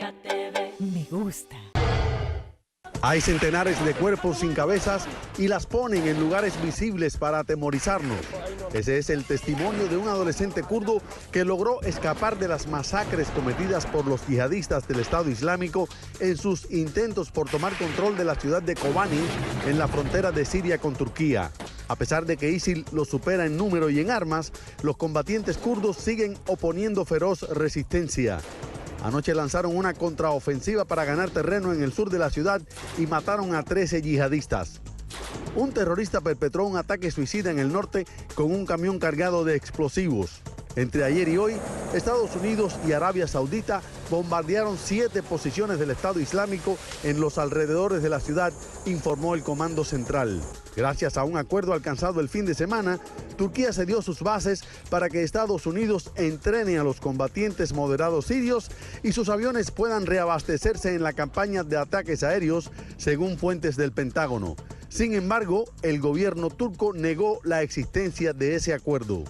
Azteca TV. Me gusta. Hay centenares de cuerpos sin cabezas y las ponen en lugares visibles para atemorizarnos. Ese es el testimonio de un adolescente kurdo que logró escapar de las masacres cometidas por los yihadistas del Estado Islámico en sus intentos por tomar control de la ciudad de Kobani, en la frontera de Siria con Turquía. A pesar de que ISIL los supera en número y en armas, los combatientes kurdos siguen oponiendo feroz resistencia. Anoche lanzaron una contraofensiva para ganar terreno en el sur de la ciudad y mataron a 13 yihadistas. Un terrorista perpetró un ataque suicida en el norte con un camión cargado de explosivos. Entre ayer y hoy, Estados Unidos y Arabia Saudita bombardearon 7 posiciones del Estado Islámico en los alrededores de la ciudad, informó el Comando Central. Gracias a un acuerdo alcanzado el fin de semana, Turquía cedió sus bases para que Estados Unidos entrene a los combatientes moderados sirios y sus aviones puedan reabastecerse en la campaña de ataques aéreos, según fuentes del Pentágono. Sin embargo, el gobierno turco negó la existencia de ese acuerdo.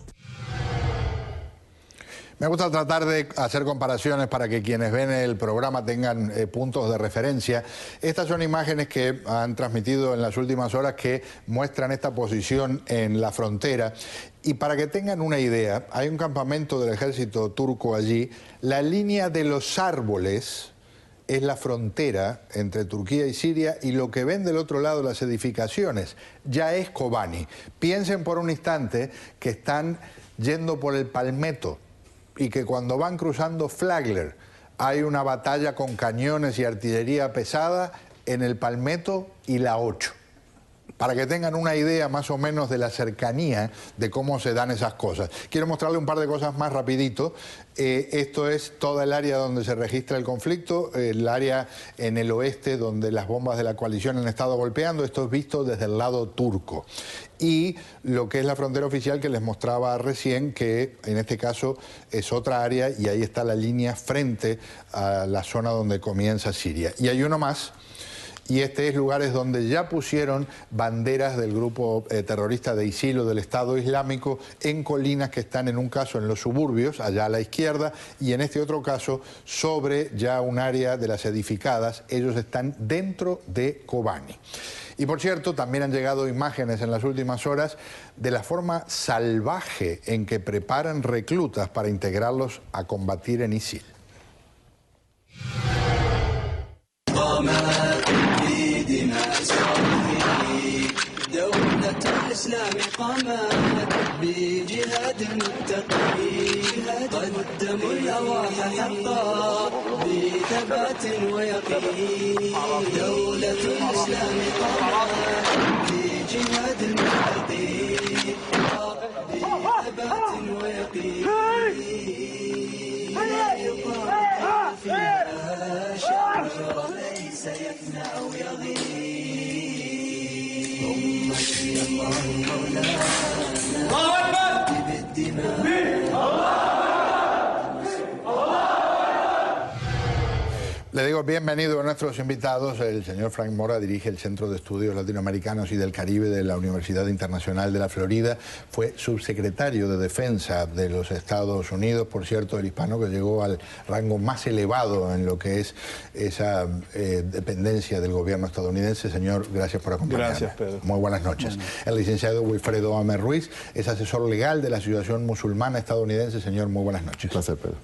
Me gusta tratar de hacer comparaciones para que quienes ven el programa tengan puntos de referencia. Estas son imágenes que han transmitido en las últimas horas que muestran esta posición en la frontera. Y para que tengan una idea, hay un campamento del ejército turco allí. La línea de los árboles es la frontera entre Turquía y Siria, y lo que ven del otro lado, las edificaciones, ya es Kobani. Piensen por un instante que están yendo por el Palmetto, y que cuando van cruzando Flagler hay una batalla con cañones y artillería pesada en el Palmetto y la 8. Para que tengan una idea más o menos de la cercanía de cómo se dan esas cosas. Quiero mostrarle un par de cosas más rapidito. Esto es toda el área donde se registra el conflicto, el área en el oeste donde las bombas de la coalición han estado golpeando. Esto es visto desde el lado turco. Y lo que es la frontera oficial que les mostraba recién, que en este caso es otra área, y ahí está la línea frente a la zona donde comienza Siria. Y hay uno más. Y este es lugares donde ya pusieron banderas del grupo terrorista de ISIL o del Estado Islámico en colinas que están en un caso en los suburbios, allá a la izquierda, y en este otro caso sobre ya un área de las edificadas. Ellos están dentro de Kobani. Y por cierto, también han llegado imágenes en las últimas horas de la forma salvaje en que preparan reclutas para integrarlos a combatir en ISIL. الإسلام قامت بجهاد تقي قدموا الأرواح حقا بثبات ويقين دولة الإسلام قامت بجهاد تقي بثبات ويقين يقام فيها شعر ليس يفنى ويغيب Le digo bienvenido a nuestros invitados. El señor Frank Mora dirige el Centro de Estudios Latinoamericanos y del Caribe de la Universidad Internacional de la Florida. Fue subsecretario de Defensa de los Estados Unidos, por cierto, el hispano que llegó al rango más elevado en lo que es esa dependencia del gobierno estadounidense. Señor, gracias por acompañarnos. Gracias, Pedro. Muy buenas noches. El licenciado Wilfredo Amer Ruiz es asesor legal de la Asociación Musulmana Estadounidense. Señor, muy buenas noches. Un placer, Pedro.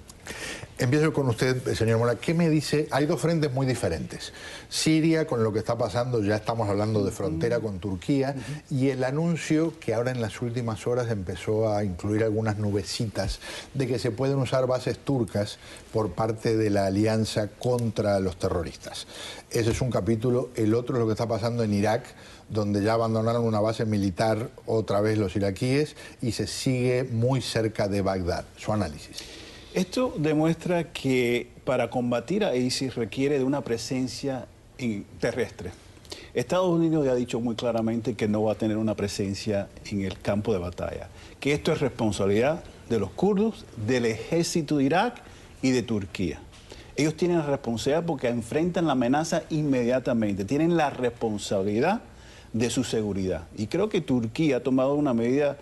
Empiezo con usted, señor Mora. ¿Qué me dice? Hay dos frentes muy diferentes. Siria, con lo que está pasando, ya estamos hablando de frontera con Turquía, y el anuncio que ahora en las últimas horas empezó a incluir algunas nubecitas de que se pueden usar bases turcas por parte de la alianza contra los terroristas. Ese es un capítulo. El otro es lo que está pasando en Irak, donde ya abandonaron una base militar otra vez los iraquíes y se sigue muy cerca de Bagdad. Su análisis. Esto demuestra que para combatir a ISIS requiere de una presencia terrestre. Estados Unidos ya ha dicho muy claramente que no va a tener una presencia en el campo de batalla, que esto es responsabilidad de los kurdos, del ejército de Irak y de Turquía. Ellos tienen la responsabilidad porque enfrentan la amenaza inmediatamente, tienen la responsabilidad de su seguridad. Y creo que Turquía ha tomado una medida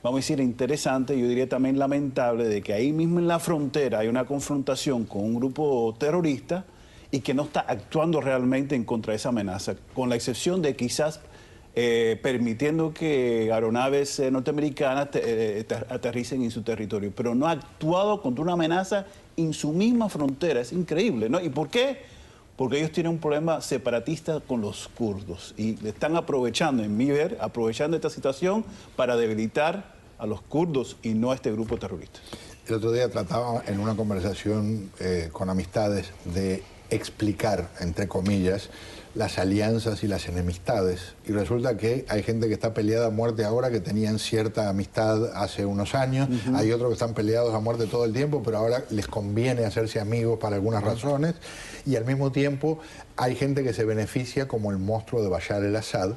vamos a decir, interesante, yo diría también lamentable, de que ahí mismo en la frontera hay una confrontación con un grupo terrorista y que no está actuando realmente en contra de esa amenaza, con la excepción de quizás permitiendo que aeronaves norteamericanas aterricen en su territorio, pero no ha actuado contra una amenaza en su misma frontera. Es increíble, ¿no? ¿Y por qué? Porque ellos tienen un problema separatista con los kurdos y le están aprovechando, en mi ver, aprovechando esta situación para debilitar a los kurdos y no a este grupo terrorista. El otro día trataba en una conversación con amistades de explicar, entre comillas, las alianzas y las enemistades. Y resulta que hay gente que está peleada a muerte ahora que tenían cierta amistad hace unos años. Hay otros que están peleados a muerte todo el tiempo, pero ahora les conviene hacerse amigos para algunas razones. Y al mismo tiempo hay gente que se beneficia, como el monstruo de Bashar el-Assad,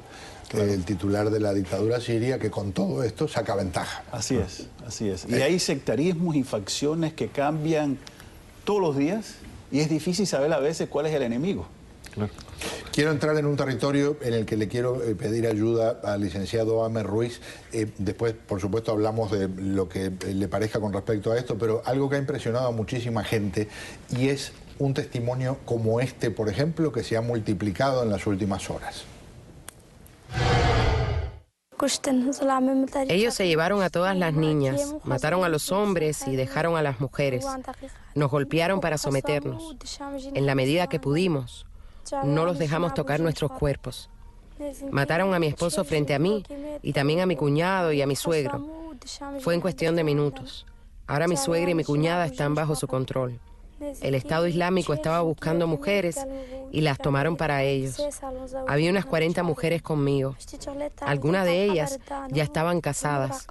el titular de la dictadura siria, que con todo esto saca ventaja. Así es, así es. Y hay sectarismos y facciones que cambian todos los días y es difícil saber a veces cuál es el enemigo. Claro. Quiero entrar en un territorio en el que le quiero pedir ayuda al licenciado Amer Ruiz. Después, por supuesto, hablamos de lo que le parezca con respecto a esto, pero algo que ha impresionado a muchísima gente y es un testimonio como este, por ejemplo, que se ha multiplicado en las últimas horas. Ellos se llevaron a todas las niñas, mataron a los hombres y dejaron a las mujeres. Nos golpearon para someternos. En la medida que pudimos, no los dejamos tocar nuestros cuerpos. Mataron a mi esposo frente a mí y también a mi cuñado y a mi suegro. Fue en cuestión de minutos. Ahora mi suegra y mi cuñada están bajo su control. El Estado Islámico estaba buscando mujeres y las tomaron para ellos. Había unas 40 mujeres conmigo. Algunas de ellas ya estaban casadas.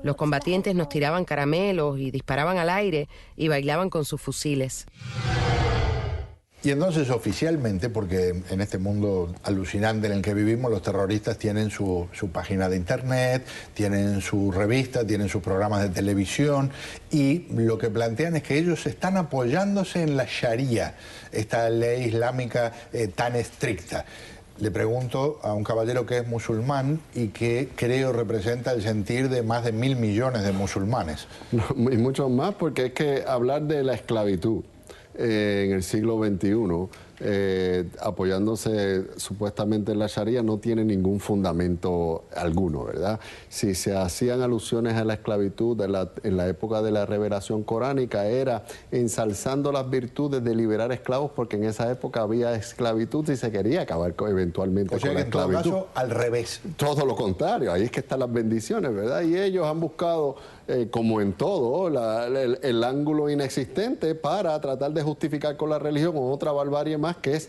Los combatientes nos tiraban caramelos y disparaban al aire y bailaban con sus fusiles. Y entonces oficialmente, porque en este mundo alucinante en el que vivimos, los terroristas tienen su página de internet, tienen su revista, tienen sus programas de televisión y lo que plantean es que ellos están apoyándose en la Sharia, esta ley islámica tan estricta. Le pregunto a un caballero que es musulmán y que creo representa el sentir de más de 1.000 millones de musulmanes. No, y mucho más, porque es que hablar de la esclavitud en el siglo XXI, apoyándose supuestamente en la Sharia, no tiene ningún fundamento alguno, ¿verdad? Si se hacían alusiones a la esclavitud en la época de la revelación coránica, era ensalzando las virtudes de liberar esclavos, porque en esa época había esclavitud y se quería acabar eventualmente con la esclavitud. En todo caso, al revés. Todo lo contrario, ahí es que están las bendiciones, ¿verdad? Y ellos han buscado, como en todo, el ángulo inexistente para tratar de justificar con la religión otra barbarie más, que es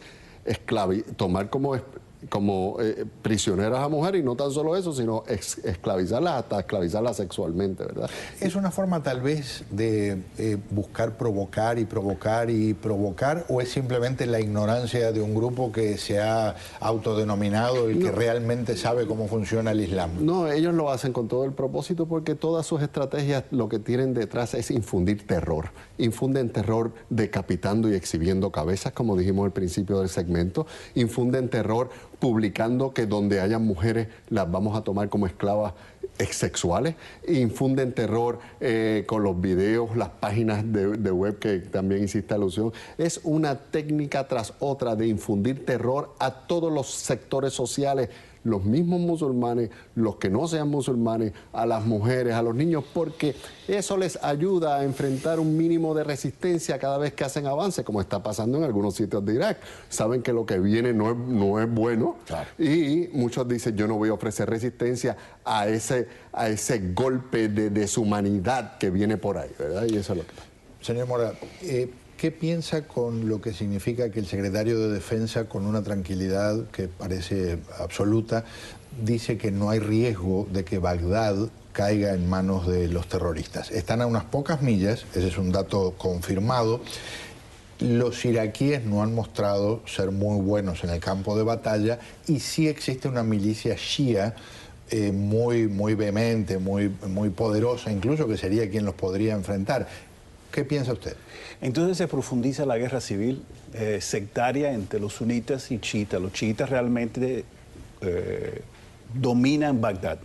tomar como prisioneras a mujeres, y no tan solo eso, sino esclavizarlas, hasta esclavizarlas sexualmente, ¿verdad? ¿Es una forma tal vez de buscar provocar y provocar y provocar, o es simplemente la ignorancia de un grupo que se ha autodenominado el que realmente sabe cómo funciona el Islam? No, ellos lo hacen con todo el propósito, porque todas sus estrategias lo que tienen detrás es infundir terror. Infunden terror decapitando y exhibiendo cabezas, como dijimos al principio del segmento. Infunden terror publicando que donde haya mujeres las vamos a tomar como esclavas sexuales. Infunden terror con los videos, las páginas de web que también hiciste alusión. Es una técnica tras otra de infundir terror a todos los sectores sociales, los mismos musulmanes, los que no sean musulmanes, a las mujeres, a los niños, porque eso les ayuda a enfrentar un mínimo de resistencia cada vez que hacen avance, como está pasando en algunos sitios de Irak. Saben que lo que viene no es bueno, claro, y muchos dicen, yo no voy a ofrecer resistencia a ese golpe de deshumanidad que viene por ahí, ¿verdad? Y eso es lo que pasa. Señor Mora, ¿qué piensa con lo que significa que el secretario de Defensa, con una tranquilidad que parece absoluta, dice que no hay riesgo de que Bagdad caiga en manos de los terroristas? Están a unas pocas millas, ese es un dato confirmado. Los iraquíes no han mostrado ser muy buenos en el campo de batalla y sí existe una milicia shia muy vehemente, muy poderosa, incluso que sería quien los podría enfrentar. ¿Qué piensa usted? Entonces se profundiza la guerra civil sectaria entre los sunitas y chiitas. Los chiitas realmente dominan Bagdad.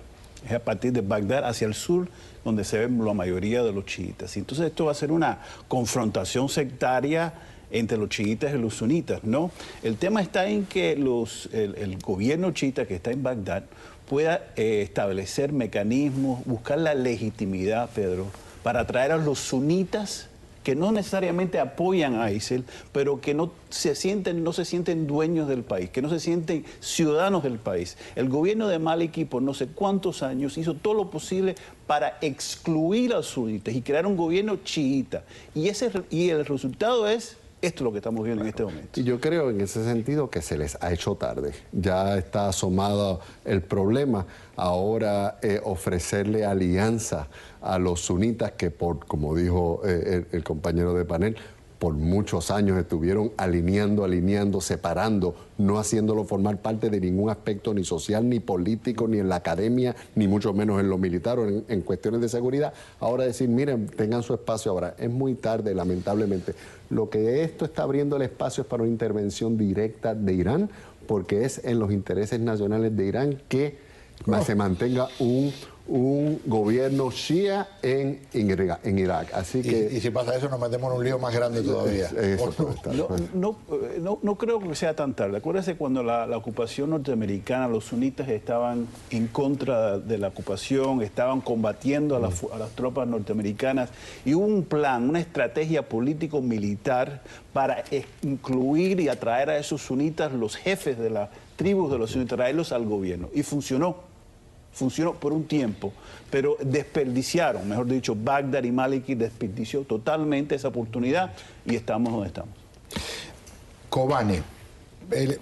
Es a partir de Bagdad hacia el sur donde se ven la mayoría de los chiitas. Y entonces esto va a ser una confrontación sectaria entre los chiitas y los sunitas, ¿no? El tema está en que el gobierno chiita que está en Bagdad pueda establecer mecanismos, buscar la legitimidad, Pedro, para atraer a los sunitas que no necesariamente apoyan a ISIL, pero que no se sienten dueños del país, que no se sienten ciudadanos del país. El gobierno de Maliki por no sé cuántos años hizo todo lo posible para excluir a los sunitas y crear un gobierno chiita. Y el resultado es esto es lo que estamos viendo en este momento. Y yo creo en ese sentido que se les ha hecho tarde. Ya está asomado el problema. Ahora ofrecerle alianza a los sunitas que como dijo el compañero de panel, por muchos años estuvieron alineando, separando, no haciéndolo formar parte de ningún aspecto ni social, ni político, ni en la academia, ni mucho menos en lo militar o en cuestiones de seguridad. Ahora decir, miren, tengan su espacio ahora. Es muy tarde, lamentablemente. Lo que esto está abriendo el espacio es para una intervención directa de Irán, porque es en los intereses nacionales de Irán que se mantenga un gobierno shia en Irak. Así que, y si pasa eso nos metemos en un lío más grande todavía. No creo que sea tan tarde. Acuérdense cuando la ocupación norteamericana, los sunitas estaban en contra de la ocupación, estaban combatiendo a las tropas norteamericanas y hubo un plan, una estrategia político-militar para incluir y atraer a esos sunitas, los jefes de las tribus de los sunitas, traerlos al gobierno. Y funcionó. Funcionó por un tiempo, pero desperdiciaron, mejor dicho, Bagdad y Maliki desperdició totalmente esa oportunidad y estamos donde estamos. Kobane, he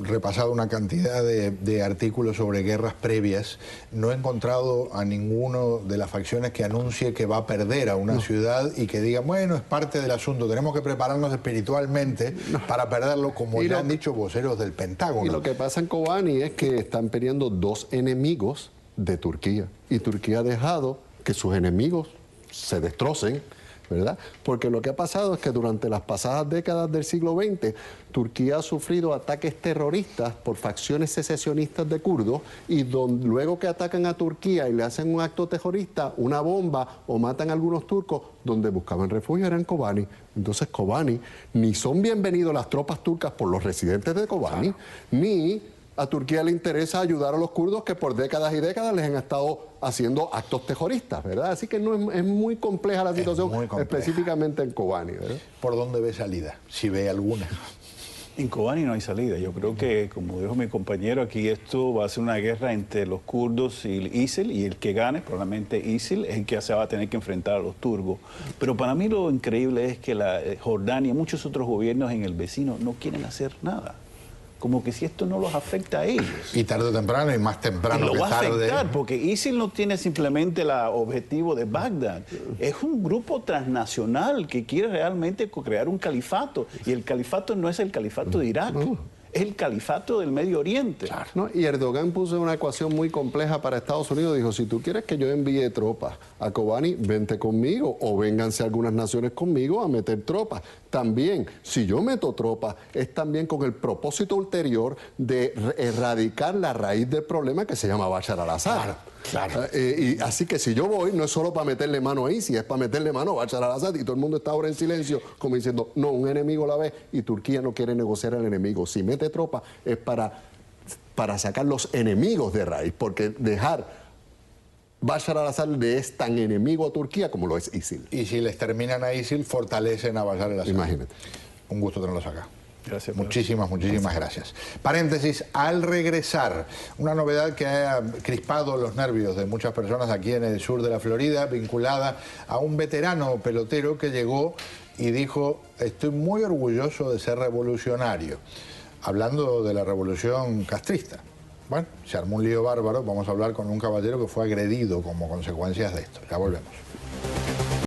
repasado una cantidad de artículos sobre guerras previas. No he encontrado a ninguno de las facciones que anuncie que va a perder a una ciudad y que diga, bueno, es parte del asunto, tenemos que prepararnos espiritualmente para perderlo, como ya han dicho voceros del Pentágono. Y lo que pasa en Kobani es que están peleando dos enemigos de Turquía. Y Turquía ha dejado que sus enemigos se destrocen, ¿verdad? Porque lo que ha pasado es que durante las pasadas décadas del siglo XX, Turquía ha sufrido ataques terroristas por facciones secesionistas de kurdos y luego que atacan a Turquía y le hacen un acto terrorista, una bomba o matan a algunos turcos, donde buscaban refugio era en Kobani. Entonces Kobani, ni son bienvenidos las tropas turcas por los residentes de Kobani, ni a Turquía le interesa ayudar a los kurdos que por décadas y décadas les han estado haciendo actos terroristas, ¿verdad? Así que no es muy compleja la situación, específicamente en Kobani, ¿verdad? ¿Por dónde ve salida? Si ve alguna. En Kobani no hay salida. Yo creo que, como dijo mi compañero aquí, esto va a ser una guerra entre los kurdos y el ISIL, y el que gane, probablemente ISIL, es el que se va a tener que enfrentar a los turcos. Pero para mí lo increíble es que Jordania y muchos otros gobiernos en el vecino no quieren hacer nada. Como que si esto no los afecta a ellos. Y tarde o temprano, y más temprano que tarde. Lo va a afectar, porque ISIL no tiene simplemente el objetivo de Bagdad. Es un grupo transnacional que quiere realmente crear un califato. Y el califato no es el califato de Irak. Es el califato del Medio Oriente. Claro. ¿No? Y Erdogan puso una ecuación muy compleja para Estados Unidos. Dijo, si tú quieres que yo envíe tropas a Kobani, vente conmigo o vénganse algunas naciones conmigo a meter tropas. También, si yo meto tropas, es también con el propósito ulterior de erradicar la raíz del problema que se llama Bashar al-Assad. Claro. Y así que si yo voy, no es solo para meterle mano a ISIS, es para meterle mano a Bashar al-Assad. Y todo el mundo está ahora en silencio, como diciendo, no, un enemigo a la vez, y Turquía no quiere negociar al enemigo. Si mete tropas es para sacar los enemigos de raíz, porque dejar Bashar al-Assad le es tan enemigo a Turquía como lo es ISIL. Y si les terminan a ISIL, fortalecen a Bashar al-Assad. Imagínate. Un gusto tenerlos acá. Gracias. Muchísimas gracias. Paréntesis, al regresar, una novedad que ha crispado los nervios de muchas personas aquí en el sur de la Florida, vinculada a un veterano pelotero que llegó y dijo, estoy muy orgulloso de ser revolucionario, hablando de la revolución castrista. Bueno, se armó un lío bárbaro, vamos a hablar con un caballero que fue agredido como consecuencias de esto. Ya volvemos.